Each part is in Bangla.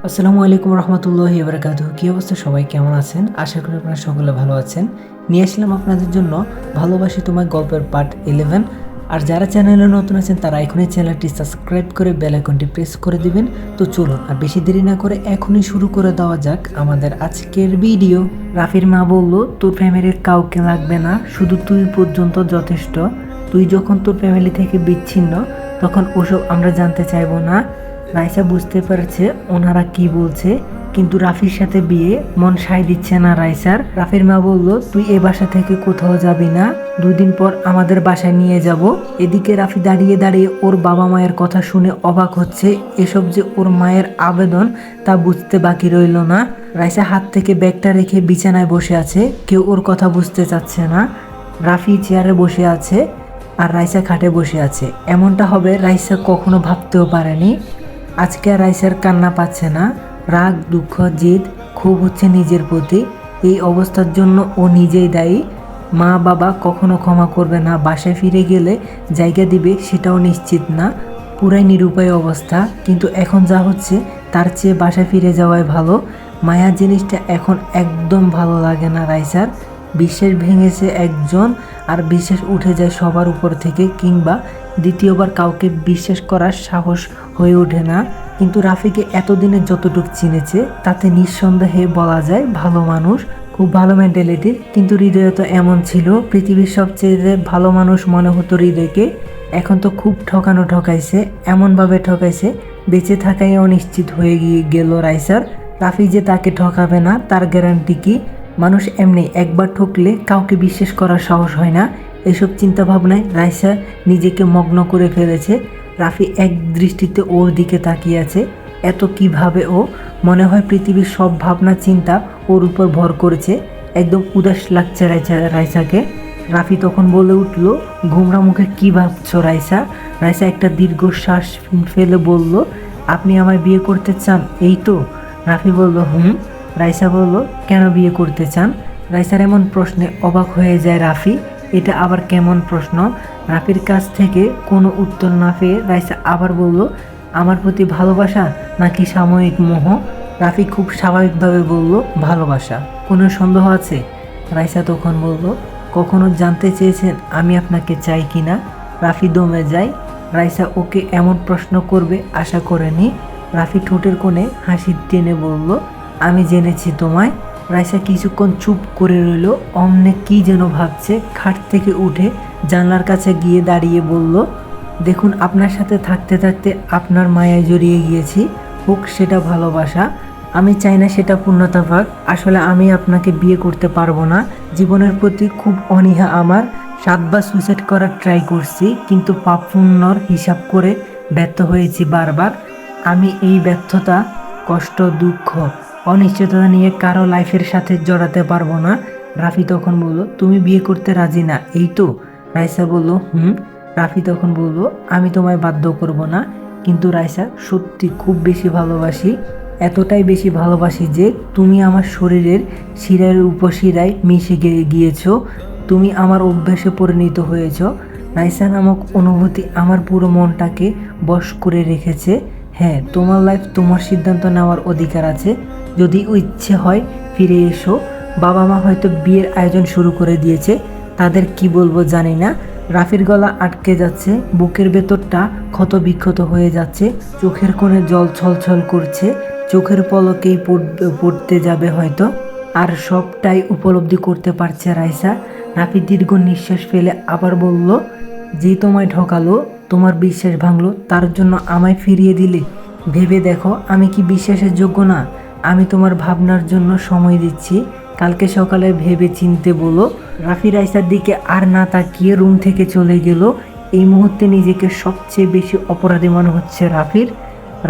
আসসালামু আলাইকুম রহমতুল্লাহি বারাকাতুহু। কী অবস্থা, সবাই কেমন আছেন? আশা করি আপনারা সকলে ভালো আছেন। নিয়ে আসলাম আপনাদের জন্য ভালোবাসি তোমায় গল্পের পার্ট 11। আর যারা চ্যানেলে নতুন আছেন তারা এখনই চ্যানেলটি সাবস্ক্রাইব করে বেল আইকনটি প্রেস করে দিবেন। তো চলুন আর বেশি দেরি না করে এখনই শুরু করে দেওয়া যাক আমাদের আজকের ভিডিও। রাফির মা বলল, তোর ফ্যামিলির কাউকে লাগবে না, শুধু তুই পর্যন্ত যথেষ্ট। তুই যখন তোর ফ্যামিলি থেকে বিচ্ছিন্ন তখন ওসব আমরা জানতে চাইবো না। রাইসা বুঝতে পারছে ওনারা কি বলছে, কিন্তু রাফির সাথে বিয়ে মন সায় দিচ্ছে না রাইসার। রাফির মা বলল, তুই এ বাসা থেকে কোথাও যাবি না, 2 দিন পর আমাদের বাসায় নিয়ে যাব। এদিকে রাফি দাঁড়িয়ে দাঁড়িয়ে ওর বাবা মায়ের কথা শুনে অবাক হচ্ছে। এসব যে ওর মায়ের আবেদন তা বুঝতে বাকি রইল না। রাইসা হাত থেকে ব্যাগটা রেখে বিছানায় বসে আছে, কেউ ওর কথা বুঝতে চাচ্ছে না। রাফি চেয়ারে বসে আছে আর রাইসা খাটে বসে আছে। এমনটা হবে রাইসা কখনো ভাবতেও পারেনি। আজকে আর রাইসার কান্না পাচ্ছে না, রাগ, দুঃখ, জেদ, ক্ষোভ হচ্ছে নিজের প্রতি। এই অবস্থার জন্য ও নিজেই দায়ী। মা বাবা কখনো ক্ষমা করবে না, বাসায় ফিরে গেলে জায়গা দিবে সেটাও নিশ্চিত না। পুরাই নিরুপায় অবস্থা, কিন্তু এখন যা হচ্ছে তার চেয়ে বাসায় ফিরে যাওয়াই ভালো। মায়া জিনিসটা এখন একদম ভালো লাগে না রাইসার। বিশ্বাস ভেঙেছে একজন আর বিশ্বাস উঠে যায় সবার উপর থেকে, কিংবা দ্বিতীয়বার কাউকে বিশ্বাস করার সাহস হয়ে ওঠে না। কিন্তু রাফিকে এতদিনে যতটুকু চিনেছে তাতে নিঃসন্দেহে বলা যায় ভালো মানুষ, খুব ভালো মেন্টালিটির। কিন্তু হৃদয় তো এমন ছিল, পৃথিবীর সবচেয়ে ভালো মানুষ মনে হতো হৃদয়কে। এখন তো খুব ঠকাইছে, এমনভাবে ঠকাইছে বেঁচে থাকাই অনিশ্চিত হয়ে গেল রাইসার। রাফি যে তাকে ঠকাবে না তার গ্যারান্টি কি? মানুষ এমনি একবার ঠকলে কাউকে বিশ্বাস করার সাহস হয় না। এসব চিন্তা ভাবনায় রাইসা নিজেকে মগ্ন করে ফেলেছে। রাফি এক দৃষ্টিতে ওর দিকে তাকিয়ে আছে। এত কিভাবে ও? মনে হয় পৃথিবীর সব ভাবনা চিন্তা ওর উপর ভর করেছে। একদম উদাস লাগছে রাইসাকে। রাফি তখন বলে উঠল, ঘুমরা মুখে কি ভাবছো রাইসা? রাইসা একটা দীর্ঘশ্বাস ফেলে বলল, আপনি আমায় বিয়ে করতে চান এই তো? রাফি বলল, হুম। রাইসা বলল, কেন বিয়ে করতে চান? রাইসার এমন প্রশ্নে অবাক হয়ে যায় রাফি। এটা আবার কেমন প্রশ্ন? রাফির কাছ থেকে কোনো উত্তর না পেয়ে রাইসা আবার বলল, আমার প্রতি ভালোবাসা নাকি সাময়িক মোহ? রাফি খুব স্বাভাবিকভাবে বলল, ভালোবাসা। কোনো সন্দেহ আছে? রাইসা তখন বলল, কখনো জানতে চেয়েছেন আমি আপনাকে চাই কি না? রাফি দমে যায়। রাইসা ওকে এমন প্রশ্ন করবে আশা করেনি। রাফি ঠোঁটের কোণে হাসি টেনে বলল, আমি জেনেছি তোমায়। রাইসা কিছুক্ষণ চুপ করে রইল, অমনে কি যেন ভাবছে। খাট থেকে উঠে জানলার কাছে গিয়ে দাঁড়িয়ে বলল, দেখুন, আপনার সাথে থাকতে থাকতে আপনার মায়ায় জড়িয়ে গিয়েছি। হোক সেটা ভালোবাসা, আমি চাই না সেটা পূর্ণতা পাক। আসলে আমি আপনাকে বিয়ে করতে পারবো না। জীবনের প্রতি খুব অনীহা আমার। 7বার সুইসাইড করার ট্রাই করছি, কিন্তু পাপ পুণ্যর হিসাব করে ব্যর্থ হয়েছি বারবার। আমি এই ব্যর্থতা, কষ্ট, দুঃখ, অনিশ্চয়তা নিয়ে কারো লাইফের সাথে জড়াতে পারবো না। রাফি তখন বলল, তুমি বিয়ে করতে রাজি না এই তো? রাইসা বলল, হুম। রাফি তখন বলল, আমি তোমায় বাধ্য করব না, কিন্তু রাইসা সত্যি খুব বেশি ভালোবাসি। এতটাই বেশি ভালোবাসি যে তুমি আমার শরীরের শিরার উপশিরায় মিশে গিয়েছ। তুমি আমার অভ্যাসে পরিণত হয়েছ। রাইসা নামক অনুভূতি আমার পুরো মনটাকে বশ করে রেখেছে। হ্যাঁ, তোমার লাইফ, তোমার সিদ্ধান্ত নেওয়ার অধিকার আছে। যদি ইচ্ছে হয় ফিরে এসো। বাবা মা হয়তো বিয়ের আয়োজন শুরু করে দিয়েছে, তাদের কি বলবো জানি না। রাফির গলা আটকে যাচ্ছে, বুকের ভেতরটা ক্ষত বিক্ষত হয়ে যাচ্ছে, চোখের কোণে জল ছলছল করছে। চোখের পলকেই পড়তে যাবে হয়তো। আর সবটাই উপলব্ধি করতে পারছে রাইসা। রাফি দীর্ঘ নিঃশ্বাস ফেলে আবার বলল, যে তোমায় ঠকালো, তোমার বিশ্বাস ভাঙলো, তার জন্য আমায় ফিরিয়ে দিলে? ভেবে দেখো আমি কি বিশ্বাসের যোগ্য না? আমি তোমার ভাবনার জন্য সময় দিচ্ছি, কালকে সকালে ভেবে চিনতে বলো। রাফি রাইসার দিকে আর না তাকিয়ে রুম থেকে চলে গেল। এই মুহূর্তে নিজেকে সবচেয়ে বেশি অপরাধী মনে হচ্ছে রাফির।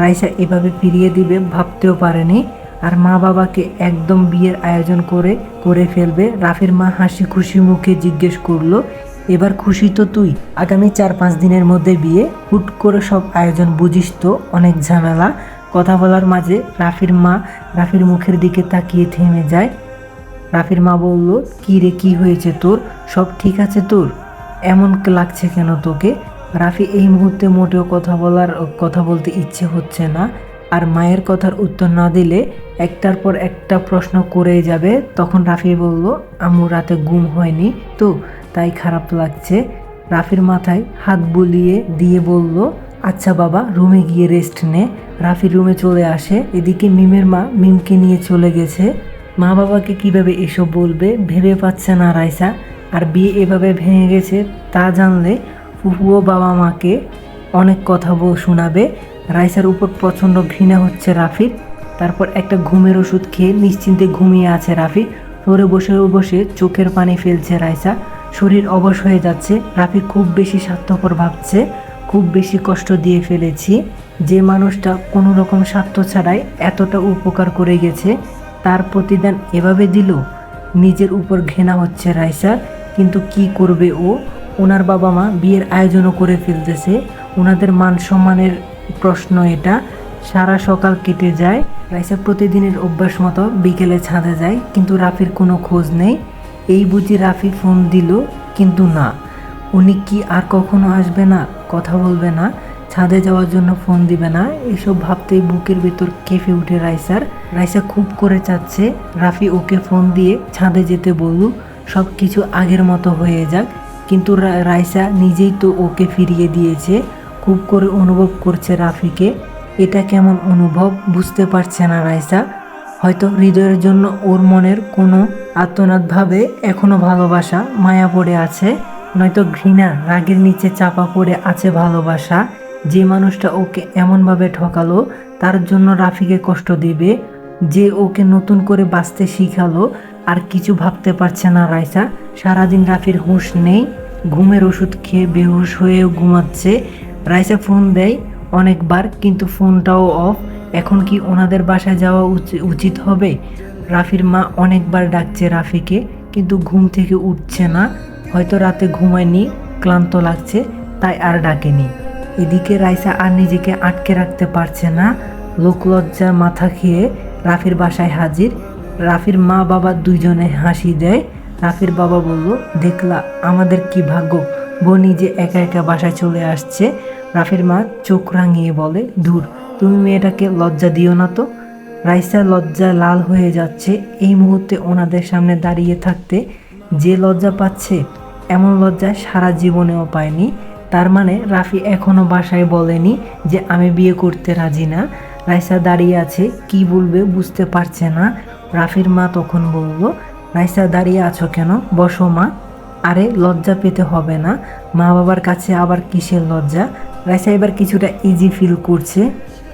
রাইসা এভাবে ফিরিয়ে দিবে ভাবতেও পারেনি। আর মা বাবাকে একদম বিয়ের আয়োজন করে ফেলবে। রাফির মা হাসি খুশি মুখে জিজ্ঞেস করলো, এবার খুশি তো তুই? আগামী 4-5 দিনের মধ্যে বিয়ে, হুট করে সব আয়োজন, বুঝিস তো অনেক ঝামেলা। কথা বলার মাঝে রাফির মুখের দিকে তাকিয়ে থেমে যায়। রাফির মা বলল, কী রে, কী হয়েছে তোর? সব ঠিক আছে তোর? এমন লাগছে কেন তোকে? রাফি এই মুহূর্তে মোটেও কথা বলতে ইচ্ছে হচ্ছে না। আর মায়ের কথার উত্তর না দিলে একটার পর একটা প্রশ্ন করেই যাবে। তখন রাফি বলল, আম্মু রাতে ঘুম হয়নি তো, তাই খারাপ লাগছে। রাফির মাথায় হাত বুলিয়ে দিয়ে বলল, আচ্ছা বাবা, রুমে গিয়ে রেস্ট নে। রাফি রুমে চলে আসে। এদিকে মিমের মা মিমকে নিয়ে চলে গেছে। মা বাবাকে কিভাবে এসব বলবে ভেবে পাচ্ছে না রাইসা। আর বিয়ে এভাবে ভেঙে গেছে তা জানলে ফুফুও বাবা মাকে অনেক কথা শোনাবে। রাইসার উপর প্রচণ্ড ঘৃণা হচ্ছে রাফির। তারপর একটা ঘুমের ওষুধ খেয়ে নিশ্চিন্তে ঘুমিয়ে আছে রাফি। ফ্লোরে বসে বসে চোখের পানি ফেলছে রাইসা। শরীর অবশ হয়ে যাচ্ছে। রাফি খুব বেশি স্বার্থপর ভাবছে, খুব বেশি কষ্ট দিয়ে ফেলেছি। যে মানুষটা কোনো রকম স্বার্থ ছাড়াই এতটা উপকার করে গেছে, তার প্রতিদান এভাবে দিল। নিজের উপর ঘৃণা হচ্ছে রাইসার, কিন্তু কি করবে ও? ওনার বাবা মা বিয়ের আয়োজনও করে ফেলতেছে। ওনাদের মান সম্মানের প্রশ্ন এটা। সারা সকাল কেটে যায়। রাইসা প্রতিদিনের অভ্যাস মতো বিকেলে ছাদে যায়, কিন্তু রাফির কোনো খোঁজ নেই। এই বুঝি রাফি ফোন দিল, কিন্তু না, উনি কি আর কখনো আসবে না, কথা বলবে না, ছাদে যাওয়ার জন্য ফোন দিবে না? এসব ভাবতেই বুকের ভেতর কেঁপে উঠে রাইসার। রাইসা খুব করে চাচ্ছে রাফি ওকে ফোন দিয়ে ছাদে যেতে বলুক, সব কিছু আগের মতো হয়ে যাক। কিন্তু রাইসা নিজেই তো ওকে ফিরিয়ে দিয়েছে। খুব করে অনুভব করছে রাফিকে। এটা কেমন অনুভব বুঝতে পারছে না রাইসা। হয়তো হৃদয়ের জন্য ওর মনের কোনো আর্তনাদভাবে এখনো ভালোবাসা মায়া পড়ে আছে, নয়তো ঘৃণা রাগের নিচে চাপা পড়ে আছে ভালোবাসা। যে মানুষটা ওকে এমনভাবে ঠকালো তার জন্য রাফিকে কষ্ট দিবে, যে ওকে নতুন করে বাঁচতে শিখালো। আর কিছু ভাবতে পারছে না রাইসা। সারাদিন রাফির হুঁশ নেই, ঘুমের ওষুধ খেয়ে বেহুশ হয়েও ঘুমাচ্ছে। রাইসা ফোন দেয় অনেকবার, কিন্তু ফোনটাও অফ। এখন কি ওনাদের বাসায় যাওয়া উচিত হবে? রাফির মা অনেকবার ডাকছে রাফিকে, কিন্তু ঘুম থেকে উঠছে না। হয়তো রাতে ঘুমায়নি, ক্লান্ত লাগছে, তাই আর ডাকেনি। এদিকে রাইসা আর নিজেকে আটকে রাখতে পারছে না। লোকলজ্জার মাথা খেয়ে রাফির বাসায় হাজির। রাফির মা বাবা দুইজনে হাসি দেয়। রাফির বাবা বলল, দেখলা আমাদের কি ভাগ্য, বোন নিজে একা একা বাসায় চলে আসছে। রাফির মা চোখ রাঙিয়ে বলে, ধুর, তুমি মেয়েটাকে লজ্জা দিও না তো। রাইসা লজ্জায় লাল হয়ে যাচ্ছে। এই মুহূর্তে ওনাদের সামনে দাঁড়িয়ে থাকতে যে লজ্জা পাচ্ছে, এমন লজ্জা সারা জীবনেও পায়নি। তার মানে রাফি এখনো বাসায় বলেনি যে আমি বিয়ে করতে রাজি না। রাইসা দাঁড়িয়ে আছে, কি বলবে বুঝতে পারছে না। রাফির মা তখন বলল, রাইসা দাঁড়িয়ে আছো কেন, বসো মা। আরে লজ্জা পেতে হবে না, মা বাবার কাছে আবার কিসের লজ্জা। রাইসা এবার কিছুটা ইজি ফিল করছে।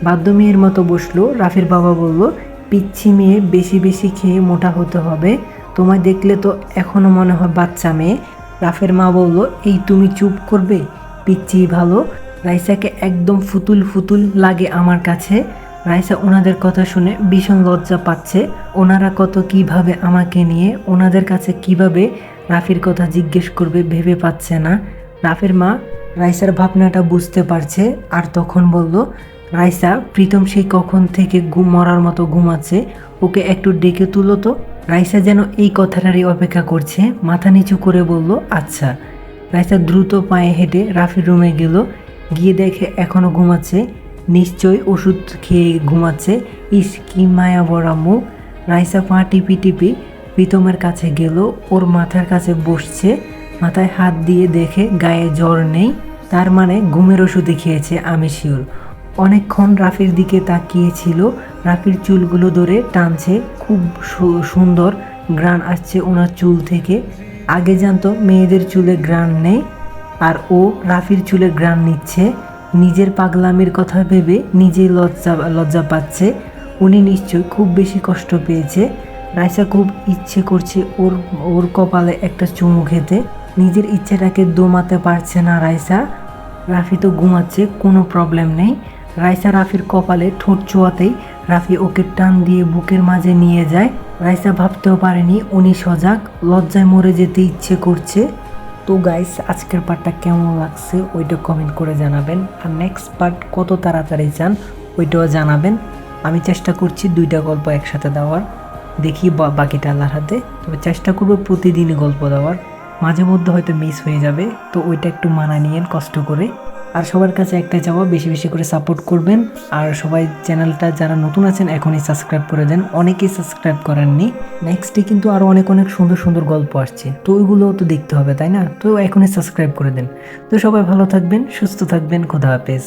বাধ্য মেয়ের মতো বসলো। রাফির বাবা বলল, পিচ্ছি মেয়ে, বেশি বেশি খেয়ে মোটা হতে হবে, তোমায় দেখলে তো এখনো মনে হয় বাচ্চা মেয়ে। রাফের মা বলল, এই তুমি চুপ করবে, পিচ্ছি ভালো। রাইসাকে একদম ফুতুল ফুতুল লাগে আমার কাছে। রাইসা ওনাদের কথা শুনে ভীষণ লজ্জা পাচ্ছে। ওনারা কত কিভাবে আমাকে নিয়ে ওনাদের কাছে কিভাবে রাফির কথা জিজ্ঞেস করবে ভেবে পাচ্ছে না। রাফির মা রাইসার ভাবনাটা বুঝতে পারছে, আর তখন বলল, রাইসা, প্রীতম সেই কখন থেকে মরার মতো ঘুমাচ্ছে, ওকে একটু ডেকে তুলো তো। রাইসা যেন এই কথাটারই অপেক্ষা করছে, মাথা নিচু করে বলল, আচ্ছা। রাইসা দ্রুত পায়ে হেঁটে রাফির রুমে গেল। গিয়ে দেখে এখনও ঘুমাচ্ছে। নিশ্চয়ই ওষুধ খেয়ে ঘুমাচ্ছে। ইস, কি মায়া ভরা মুখ। রাইসা পা টিপি টিপি প্রীতমের কাছে গেল। ওর মাথার কাছে বসছে, মাথায় হাত দিয়ে দেখে গায়ে জ্বর নেই। তার মানে ঘুমের ওষুধে খেয়েছে, আমি শিওর। অনেকক্ষণ রাফির দিকে তাকিয়েছিল। রাফির চুলগুলো ধরে টানছে, খুব সুন্দর ঘ্রাণ আসছে ওনার চুল থেকে। আগে জানতো মেয়েদের চুলে ঘ্রাণ নেই, আর ও রাফির চুলে ঘ্রাণ নিচ্ছে। নিজের পাগলামির কথা ভেবে নিজেই লজ্জা পাচ্ছে। উনি নিশ্চয় খুব বেশি কষ্ট পেয়েছে। রাইসা খুব ইচ্ছে করছে ওর কপালে একটা চুমু খেতে। নিজের ইচ্ছেটাকে দমাতে পারছে না রাইসা। রাফি তো ঘুমাচ্ছে, কোনো প্রবলেম নেই। রাইসা রাফির কপালে ঠোঁট ছোঁয়াতেই রাফি ওকে টান দিয়ে বুকের মাঝে নিয়ে যায়। রাইসা ভাবতেও পারেনি উনি সজাগ। লজ্জায় মরে যেতে ইচ্ছে করছে। তো গাইস, আজকের পার্টটা কেমন লাগছে ওইটা কমেন্ট করে জানাবেন। আর নেক্সট পার্ট কত তাড়াতাড়ি চান ওইটাও জানাবেন। আমি চেষ্টা করছি 2টা গল্প একসাথে দেওয়ার, দেখি বাকিটা আল্লাহর হাতে। তবে চেষ্টা করবো প্রতিদিনই গল্প দেওয়ার। মাঝে মধ্যে হয়তো মিস হয়ে যাবে, তো ওইটা একটু মানা নিয়েন কষ্ট করে। আর সবার কাছে একটাই চাওয়া, বেশি বেশি করে সাপোর্ট করবেন। আর সবাই চ্যানেলটা যারা নতুন আছেন এখনই সাবস্ক্রাইব করে দেন, অনেকেই সাবস্ক্রাইব করেননি। নেক্সটে কিন্তু আরও অনেক অনেক সুন্দর সুন্দর গল্প আসছে, তো ওইগুলোও তো দেখতে হবে তাই না? তো এখনই সাবস্ক্রাইব করে দেন। তো সবাই ভালো থাকবেন, সুস্থ থাকবেন, খোদা হাফেজ।